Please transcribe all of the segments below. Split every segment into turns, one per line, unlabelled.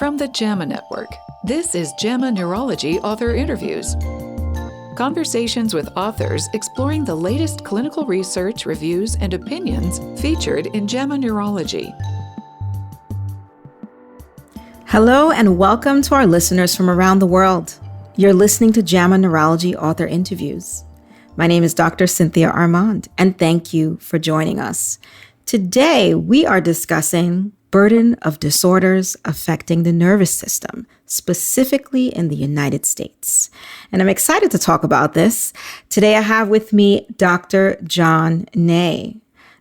From the JAMA Network, this is JAMA Neurology Author Interviews. Conversations with authors exploring the latest clinical research, reviews, and opinions featured in JAMA Neurology.
Hello and welcome to our listeners from around the world. You're listening to JAMA Neurology Author Interviews. My name is Dr. Cynthia Armand, and thank you for joining us. Today, we are discussing burden of disorders affecting the nervous system, specifically in the United States. And I'm excited to talk about this. Today, I have with me Dr. John Ney.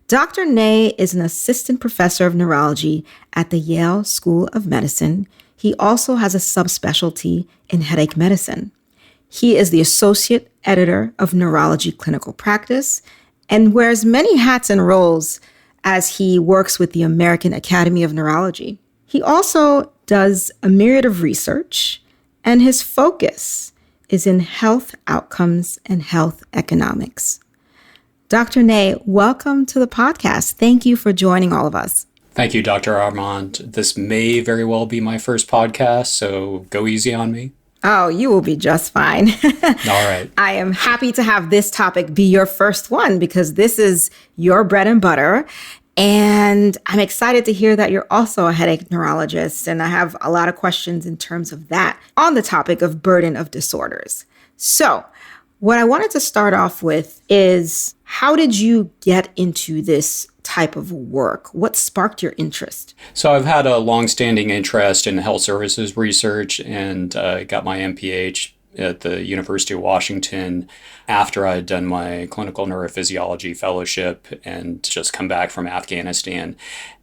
Dr. Ney is an assistant professor of neurology at the Yale School of Medicine. He also has a subspecialty in headache medicine. He is the associate editor of Neurology Clinical Practice and wears many hats and roles as he works with the American Academy of Neurology. He also does a myriad of research, and his focus is in health outcomes and health economics. Dr. Ney, welcome to the podcast. Thank you for joining all of us.
Thank you, Dr. Armand. This may very well be my first podcast, so go easy on me.
Oh, you will be just fine.
All right.
I am happy to have this topic be your first one because this is your bread and butter. And I'm excited to hear that you're also a headache neurologist. And I have a lot of questions in terms of that on the topic of burden of disorders. So what I wanted to start off with is, how did you get into this type of work? What sparked your interest?
So I've had a longstanding interest in health services research and got my MPH at the University of Washington after I had done my clinical neurophysiology fellowship and just come back from Afghanistan.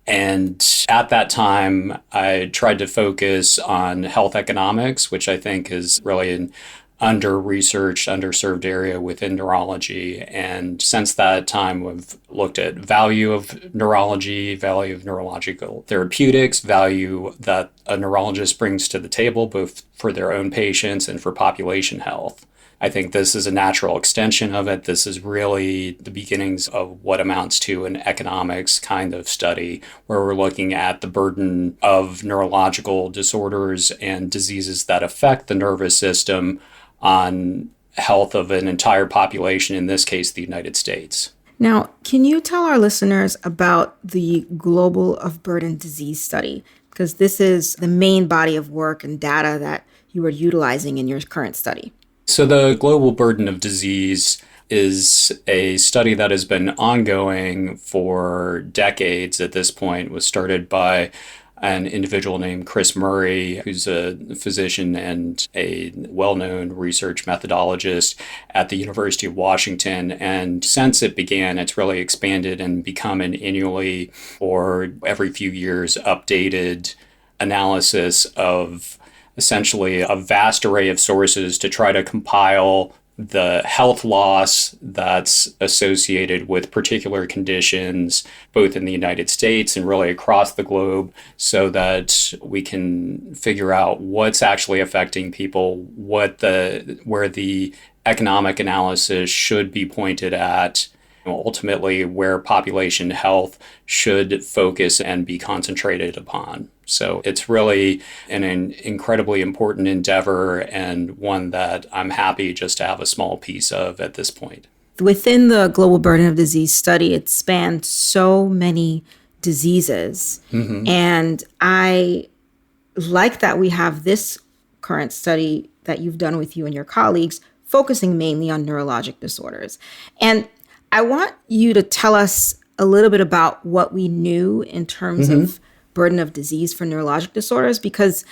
And at that time, I tried to focus on health economics, which I think is really an under-researched, underserved area within neurology. And since that time, we've looked at value of neurology, value of neurological therapeutics, value that a neurologist brings to the table, both for their own patients and for population health. I think this is a natural extension of it. This is really the beginnings of what amounts to an economics kind of study, where we're looking at the burden of neurological disorders and diseases that affect the nervous system on health of an entire population, in this case, the United States.
Now, can you tell our listeners about the Global of Burden Disease Study? Because this is the main body of work and data that you are utilizing in your current study.
So the Global Burden of Disease is a study that has been ongoing for decades at this point. It was started by an individual named Chris Murray, who's a physician and a well-known research methodologist at the University of Washington. And since it began, it's really expanded and become an annually or every few years updated analysis of essentially a vast array of sources to try to compile the health loss that's associated with particular conditions, both in the United States and really across the globe, so that we can figure out what's actually affecting people, where the economic analysis should be pointed at, ultimately where population health should focus and be concentrated upon. So it's really an incredibly important endeavor and one that I'm happy just to have a small piece of at this point.
Within the Global Burden of Disease study, it spanned so many diseases. Mm-hmm. And I like that we have this current study that you've done with you and your colleagues focusing mainly on neurologic disorders. And I want you to tell us a little bit about what we knew in terms of burden of disease for neurologic disorders, because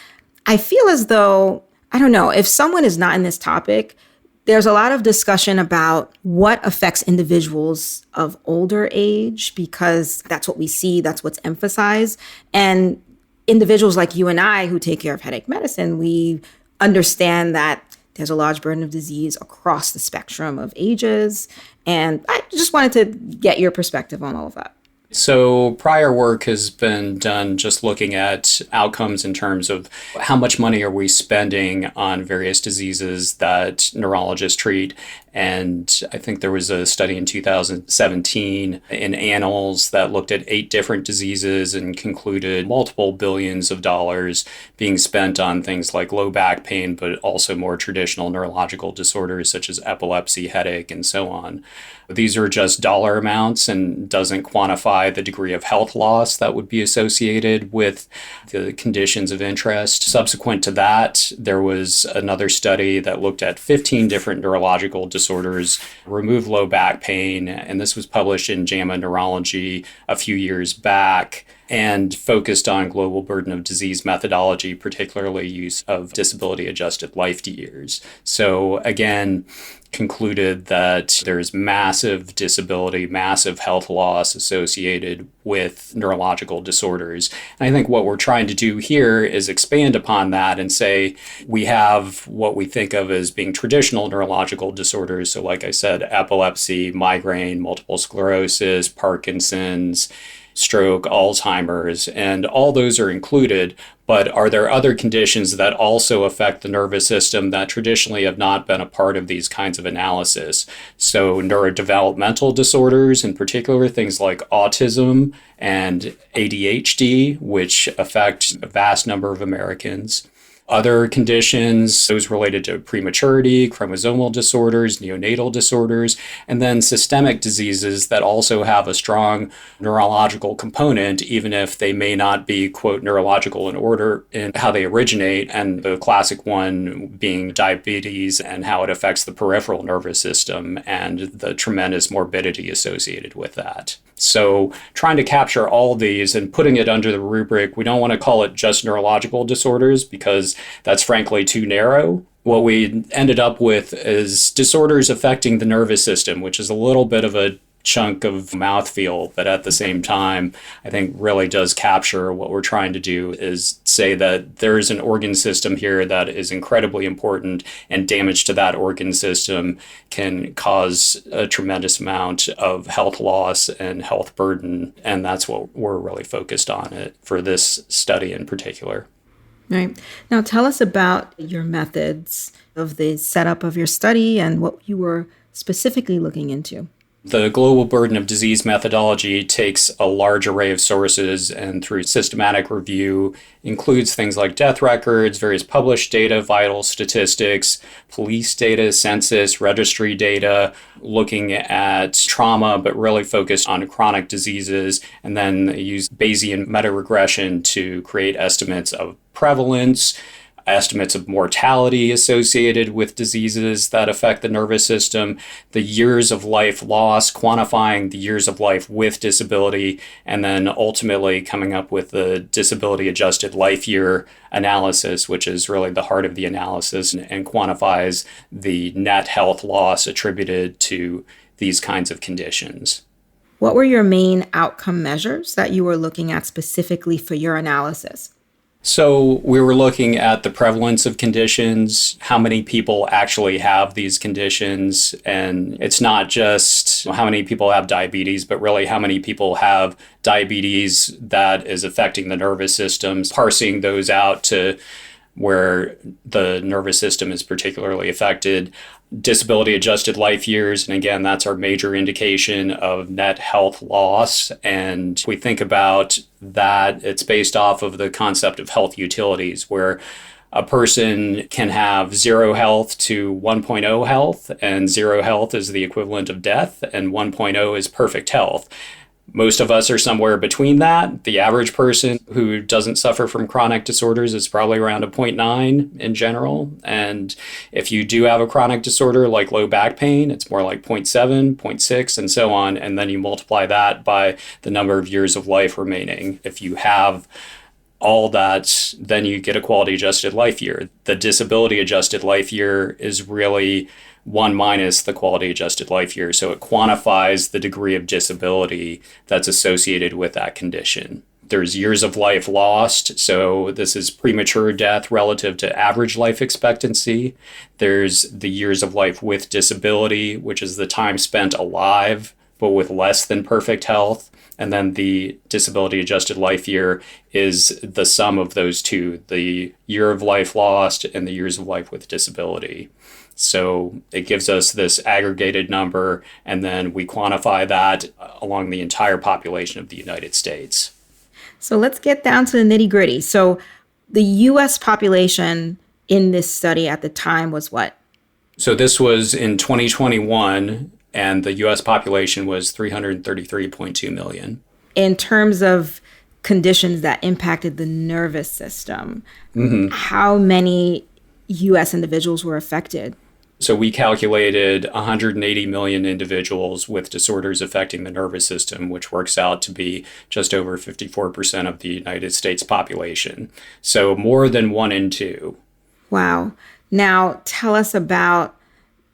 I feel as though, I don't know, if someone is not in this topic, there's a lot of discussion about what affects individuals of older age, because that's what we see, that's what's emphasized. And individuals like you and I who take care of headache medicine, we understand that there's a large burden of disease across the spectrum of ages. And I just wanted to get your perspective on all of that.
So prior work has been done just looking at outcomes in terms of how much money are we spending on various diseases that neurologists treat. And I think there was a study in 2017 in Annals that looked at 8 different diseases and concluded multiple billions of dollars being spent on things like low back pain, but also more traditional neurological disorders such as epilepsy, headache, and so on. These are just dollar amounts and doesn't quantify the degree of health loss that would be associated with the conditions of interest. Subsequent to that, there was another study that looked at 15 different neurological disorders, removed low back pain, and this was published in JAMA Neurology a few years back, and focused on global burden of disease methodology, particularly use of disability-adjusted life years. So again, concluded that there's massive disability, massive health loss associated with neurological disorders. And I think what we're trying to do here is expand upon that and say we have what we think of as being traditional neurological disorders. So like I said, epilepsy, migraine, multiple sclerosis, Parkinson's, stroke, Alzheimer's, and all those are included. But are there other conditions that also affect the nervous system that traditionally have not been a part of these kinds of analysis? So neurodevelopmental disorders, in particular, things like autism and ADHD, which affect a vast number of Americans. Other conditions, those related to prematurity, chromosomal disorders, neonatal disorders, and then systemic diseases that also have a strong neurological component, even if they may not be, quote, neurological in order in how they originate, and the classic one being diabetes and how it affects the peripheral nervous system and the tremendous morbidity associated with that. So trying to capture all these and putting it under the rubric, we don't want to call it just neurological disorders because that's frankly too narrow. What we ended up with is disorders affecting the nervous system, which is a little bit of a chunk of mouthfeel, but at the same time, I think really does capture what we're trying to do is say that there is an organ system here that is incredibly important, and damage to that organ system can cause a tremendous amount of health loss and health burden. And that's what we're really focused on it for this study in particular.
Right. Now tell us about your methods of the setup of your study and what you were specifically looking into.
The global burden of disease methodology takes a large array of sources and through systematic review includes things like death records, various published data, vital statistics, police data, census, registry data, looking at trauma, but really focused on chronic diseases, and then use Bayesian meta-regression to create estimates of prevalence, estimates of mortality associated with diseases that affect the nervous system, the years of life lost, quantifying the years of life with disability, and then ultimately coming up with the disability adjusted life year analysis, which is really the heart of the analysis and quantifies the net health loss attributed to these kinds of conditions.
What were your main outcome measures that you were looking at specifically for your analysis?
So we were looking at the prevalence of conditions, how many people actually have these conditions, and it's not just how many people have diabetes, but really how many people have diabetes that is affecting the nervous system, parsing those out to where the nervous system is particularly affected. Disability adjusted life years, and again, that's our major indication of net health loss. And we think about that, it's based off of the concept of health utilities, where a person can have 0 health to 1.0 health, and 0 health is the equivalent of death, and 1.0 is perfect health. Most of us are somewhere between that. The average person who doesn't suffer from chronic disorders is probably around a 0.9 in general. And if you do have a chronic disorder like low back pain, it's more like 0.7, 0.6, and so on. And then you multiply that by the number of years of life remaining. If you have all that, then you get a quality adjusted life year. The disability adjusted life year is really 1 minus the quality adjusted life year. So it quantifies the degree of disability that's associated with that condition. There's years of life lost. So this is premature death relative to average life expectancy. There's the years of life with disability, which is the time spent alive but with less than perfect health. And then the disability adjusted life year is the sum of those two, the year of life lost and the years of life with disability. So it gives us this aggregated number, and then we quantify that along the entire population of the United States.
So let's get down to the nitty gritty. So the U.S. population in this study at the time was what?
So this was in 2021, and the U.S. population was 333.2 million.
In terms of conditions that impacted the nervous system, how many U.S. individuals were affected?
So we calculated 180 million individuals with disorders affecting the nervous system, which works out to be just over 54% of the United States population. So more than 1 in 2.
Wow. Now tell us about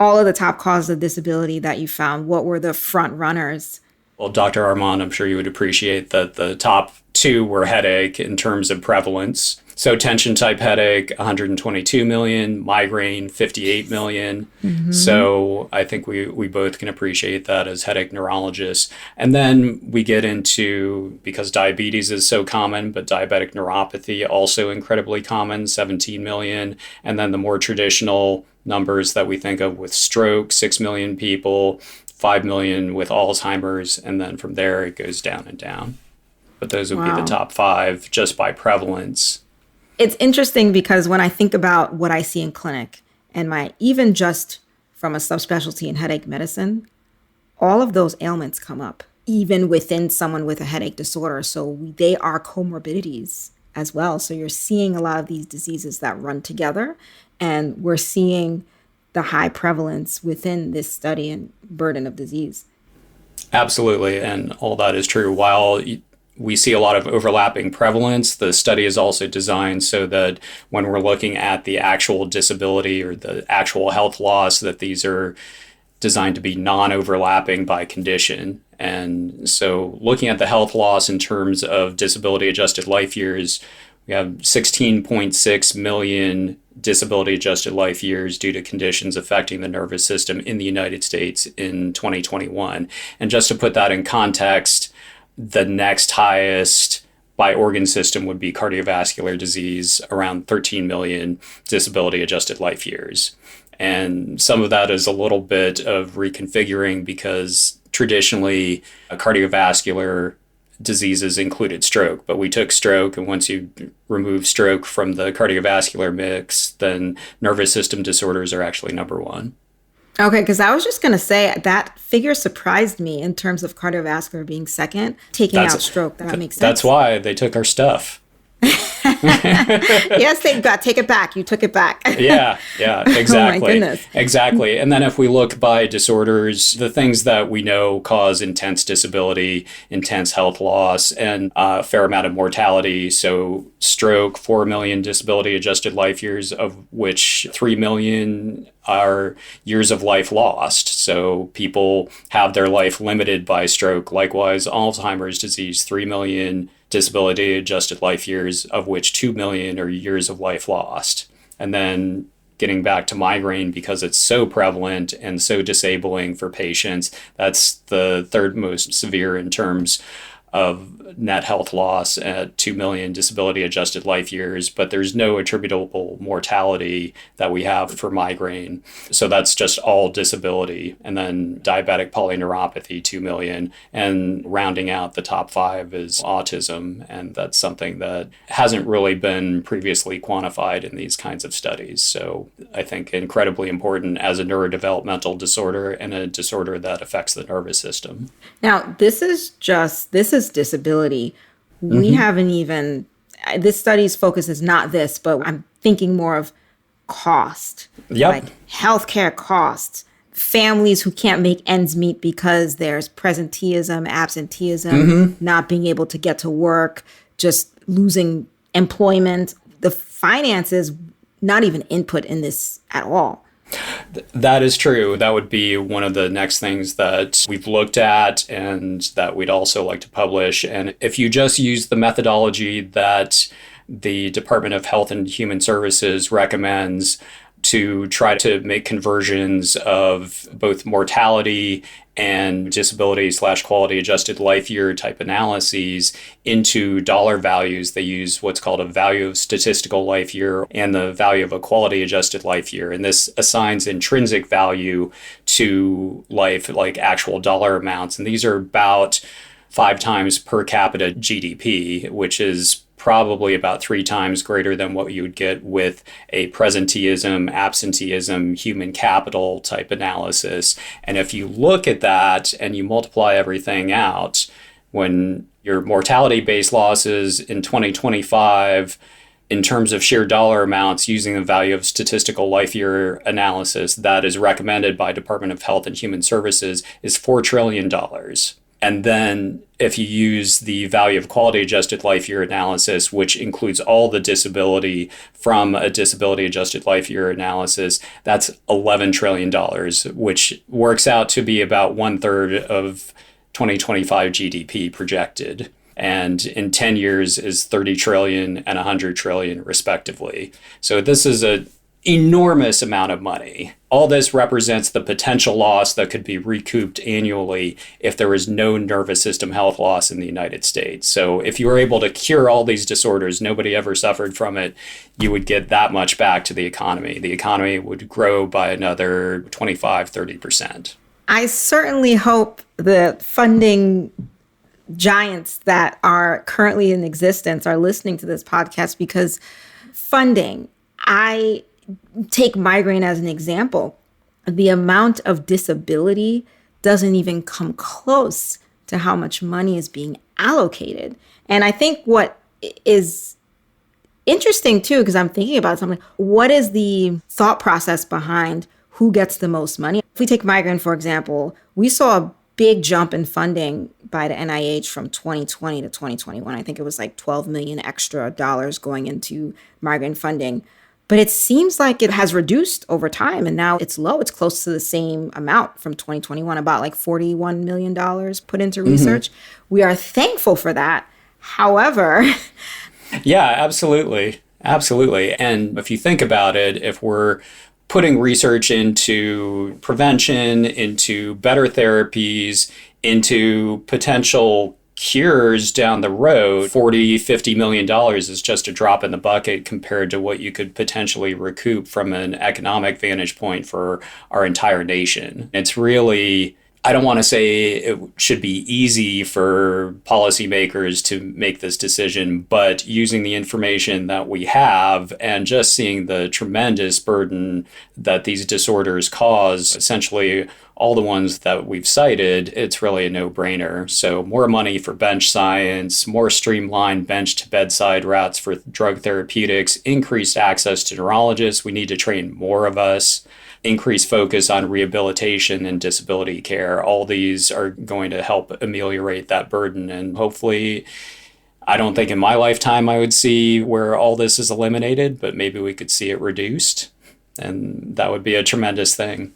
all of the top causes of disability that you found. What were the front runners?
Well, Dr. Armand, I'm sure you would appreciate that the top 2 were headache in terms of prevalence. So tension type headache, 122 million, migraine, 58 million. So I think we both can appreciate that as headache neurologists. And then we get into, because diabetes is so common, but diabetic neuropathy also incredibly common, 17 million. And then the more traditional numbers that we think of with stroke, 6 million people, 5 million with Alzheimer's, and then from there it goes down and down. But those would be the top 5 just by prevalence.
It's interesting because when I think about what I see in clinic and even just from a subspecialty in headache medicine, all of those ailments come up, even within someone with a headache disorder. So they are comorbidities as well. So you're seeing a lot of these diseases that run together, and we're seeing the high prevalence within this study and burden of disease.
Absolutely. And all that is true. While we see a lot of overlapping prevalence, the study is also designed so that when we're looking at the actual disability or the actual health loss, that these are designed to be non-overlapping by condition. And so looking at the health loss in terms of disability adjusted life years, we have 16.6 million disability adjusted life years due to conditions affecting the nervous system in the United States in 2021. And just to put that in context, the next highest by organ system would be cardiovascular disease, around 13 million disability adjusted life years. And some of that is a little bit of reconfiguring because traditionally cardiovascular diseases included stroke, but we took stroke, and once you remove stroke from the cardiovascular mix, then nervous system disorders are actually number 1.
Okay, because I was just going to say that figure surprised me in terms of cardiovascular being second, taking out stroke. That makes sense.
That's why they took our stuff.
Yes, thank God. Take it back. You took it back.
Yeah, exactly.
Oh my goodness.
Exactly. And then if we look by disorders, the things that we know cause intense disability, intense health loss, and a fair amount of mortality. So stroke, 4 million disability adjusted life years, of which 3 million are years of life lost. So people have their life limited by stroke. Likewise, Alzheimer's disease, 3 million disability adjusted life years, of which 2 million are years of life lost. And then getting back to migraine, because it's so prevalent and so disabling for patients, that's the third most severe in terms of net health loss at 2 million disability adjusted life years, but there's no attributable mortality that we have for migraine. So that's just all disability. And then diabetic polyneuropathy, 2 million. And rounding out the top 5 is autism. And that's something that hasn't really been previously quantified in these kinds of studies. So I think incredibly important as a neurodevelopmental disorder and a disorder that affects the nervous system.
Now, this is disability. We haven't even, this study's focus is not this, but I'm thinking more of cost, like healthcare costs, families who can't make ends meet because there's presenteeism, absenteeism, not being able to get to work, just losing employment. The finances, not even input in this at all.
That is true. That would be one of the next things that we've looked at and that we'd also like to publish. And if you just use the methodology that the Department of Health and Human Services recommends, to try to make conversions of both mortality and disability/quality adjusted life year type analyses into dollar values. They use what's called a value of statistical life year and the value of a quality adjusted life year. And this assigns intrinsic value to life, like actual dollar amounts. And these are about 5 times per capita GDP, which is probably about 3 times greater than what you would get with a presenteeism, absenteeism, human capital type analysis. And if you look at that and you multiply everything out, when your mortality-based losses in 2025, in terms of sheer dollar amounts using the value of statistical life year analysis that is recommended by Department of Health and Human Services, is $4 trillion. And then if you use the value of quality adjusted life year analysis, which includes all the disability from a disability adjusted life year analysis, that's $11 trillion, which works out to be about 1/3 of 2025 GDP projected. And in 10 years is 30 trillion and 100 trillion respectively. So this is an enormous amount of money. All this represents the potential loss that could be recouped annually if there was no nervous system health loss in the United States. So if you were able to cure all these disorders, nobody ever suffered from it, you would get that much back to the economy. The economy would grow by another 25-30%.
I certainly hope the funding giants that are currently in existence are listening to this podcast, because funding, I take migraine as an example. The amount of disability doesn't even come close to how much money is being allocated. And I think what is interesting too, because I'm thinking about something, what is the thought process behind who gets the most money? If we take migraine, for example, we saw a big jump in funding by the NIH from 2020 to 2021. I think it was like 12 million extra dollars going into migraine funding. But it seems like it has reduced over time, and now it's low. It's close to the same amount from 2021, about like $41 million put into research. We are thankful for that. However...
Yeah, absolutely. Absolutely. And if you think about it, if we're putting research into prevention, into better therapies, into potential cures down the road, $40-50 million is just a drop in the bucket compared to what you could potentially recoup from an economic vantage point for our entire nation. It's really, I don't want to say it should be easy for policymakers to make this decision, but using the information that we have and just seeing the tremendous burden that these disorders cause, essentially all the ones that we've cited, it's really a no-brainer. So more money for bench science, more streamlined bench to bedside routes for drug therapeutics, increased access to neurologists. We need to train more of us. Increased focus on rehabilitation and disability care. All these are going to help ameliorate that burden. And hopefully, I don't think in my lifetime I would see where all this is eliminated, but maybe we could see it reduced. And that would be a tremendous thing.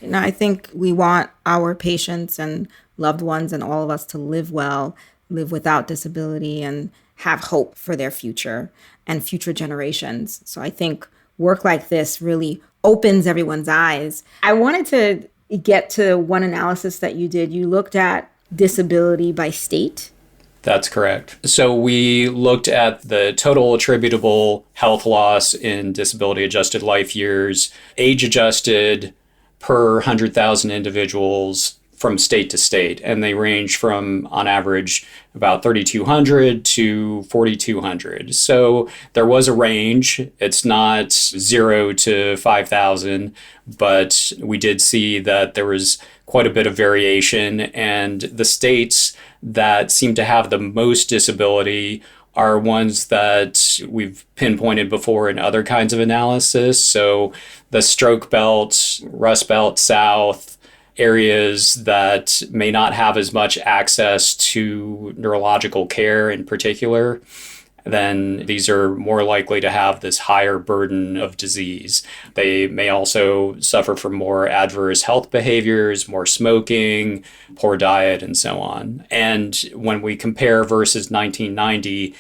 You know, I think we want our patients and loved ones and all of us to live well, live without disability, and have hope for their future and future generations. So I think work like this really opens everyone's eyes. I wanted to get to one analysis that you did. You looked at disability by state.
That's correct. So we looked at the total attributable health loss in disability adjusted life years, age adjusted per 100,000 individuals from state to state. And they range from, on average, about 3,200 to 4,200. So there was a range. It's not 0 to 5,000, but we did see that there was quite a bit of variation. And the states that seem to have the most disability are ones that we've pinpointed before in other kinds of analysis. So the Stroke Belt, Rust Belt South, areas that may not have as much access to neurological care in particular, then these are more likely to have this higher burden of disease. They may also suffer from more adverse health behaviors, more smoking, poor diet, and so on. And when we compare versus 1990,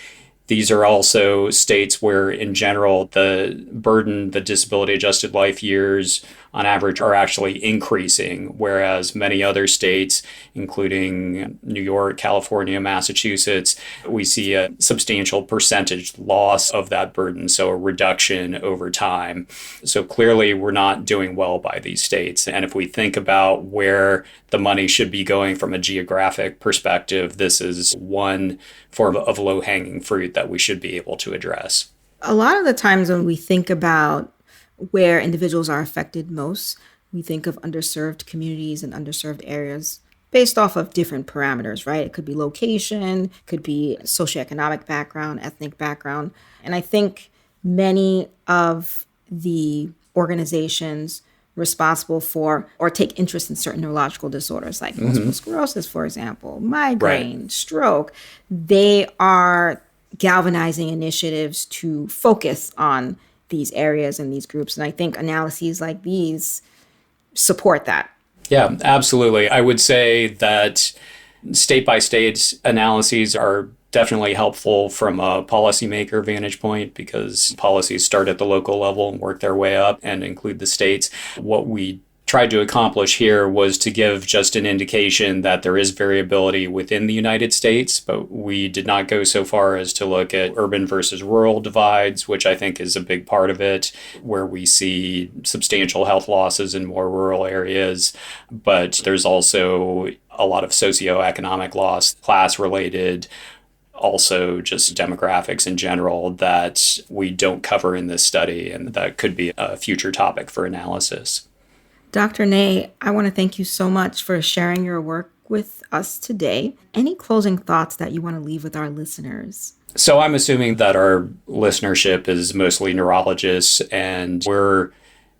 These are also states where, in general, the burden, the disability adjusted life years on average are actually increasing, whereas many other states, including New York, California, Massachusetts, we see a substantial percentage loss of that burden, so a reduction over time. So clearly, we're not doing well by these states. And if we think about where the money should be going from a geographic perspective, this is one form of low-hanging fruit that we should be able to address.
A lot of the times when we think about where individuals are affected most, we think of underserved communities and underserved areas based off of different parameters, right? It could be location, could be socioeconomic background, ethnic background. And I think many of the organizations responsible for or take interest in certain neurological disorders like multiple sclerosis, for example, migraine, stroke, they are galvanizing initiatives to focus on these areas and these groups. And I think analyses like these support that.
Yeah, absolutely. I would say that state by state analyses are definitely helpful from a policymaker vantage point because policies start at the local level and work their way up and include the states. What we tried to accomplish here was to give just an indication that there is variability within the United States, but we did not go so far as to look at urban versus rural divides, which I think is a big part of it, where we see substantial health losses in more rural areas. But there's also a lot of socioeconomic loss, class-related, also just demographics in general that we don't cover in this study, and that could be a future topic for analysis.
Dr. Ney, I want to thank you so much for sharing your work with us today. Any closing thoughts that you want to leave with our listeners?
So I'm assuming that our listenership is mostly neurologists, and we're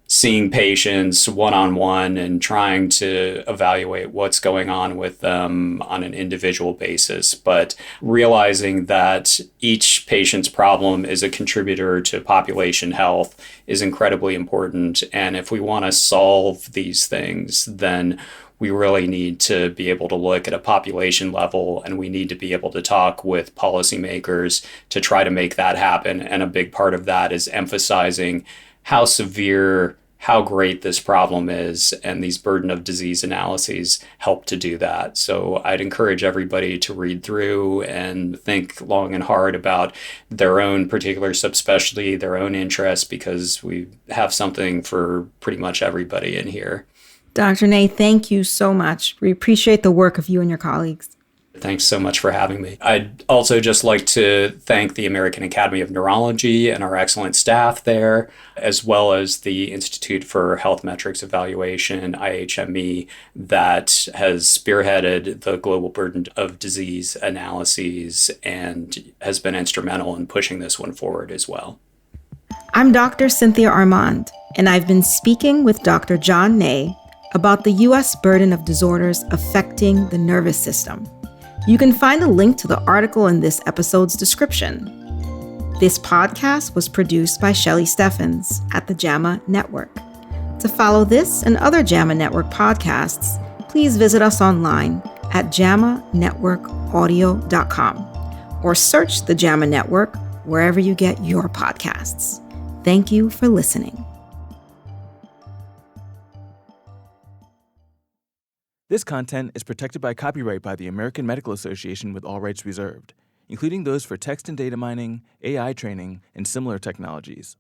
seeing patients one-on-one and trying to evaluate what's going on with them on an individual basis, but realizing that each patient's problem is a contributor to population health is incredibly important. And if we want to solve these things, then we really need to be able to look at a population level, and we need to be able to talk with policymakers to try to make that happen. And a big part of that is emphasizing how severe, how great this problem is, and these burden of disease analyses help to do that. So I'd encourage everybody to read through and think long and hard about their own particular subspecialty, their own interests, because we have something for pretty much everybody in here.
Dr. Ney, thank you so much. We appreciate the work of you and your colleagues.
Thanks so much for having me. I'd also just like to thank the American Academy of Neurology and our excellent staff there, as well as the Institute for Health Metrics Evaluation, IHME, that has spearheaded the global burden of disease analyses and has been instrumental in pushing this one forward as well.
I'm Dr. Cynthia Armand, and I've been speaking with Dr. John Ney about the U.S. burden of disorders affecting the nervous system. You can find a link to the article in this episode's description. This podcast was produced by Shelley Steffens at the JAMA Network. To follow this and other JAMA Network podcasts, please visit us online at jamanetworkaudio.com or search the JAMA Network wherever you get your podcasts. Thank you for listening.
This content is protected by copyright by the American Medical Association with all rights reserved, including those for text and data mining, AI training, and similar technologies.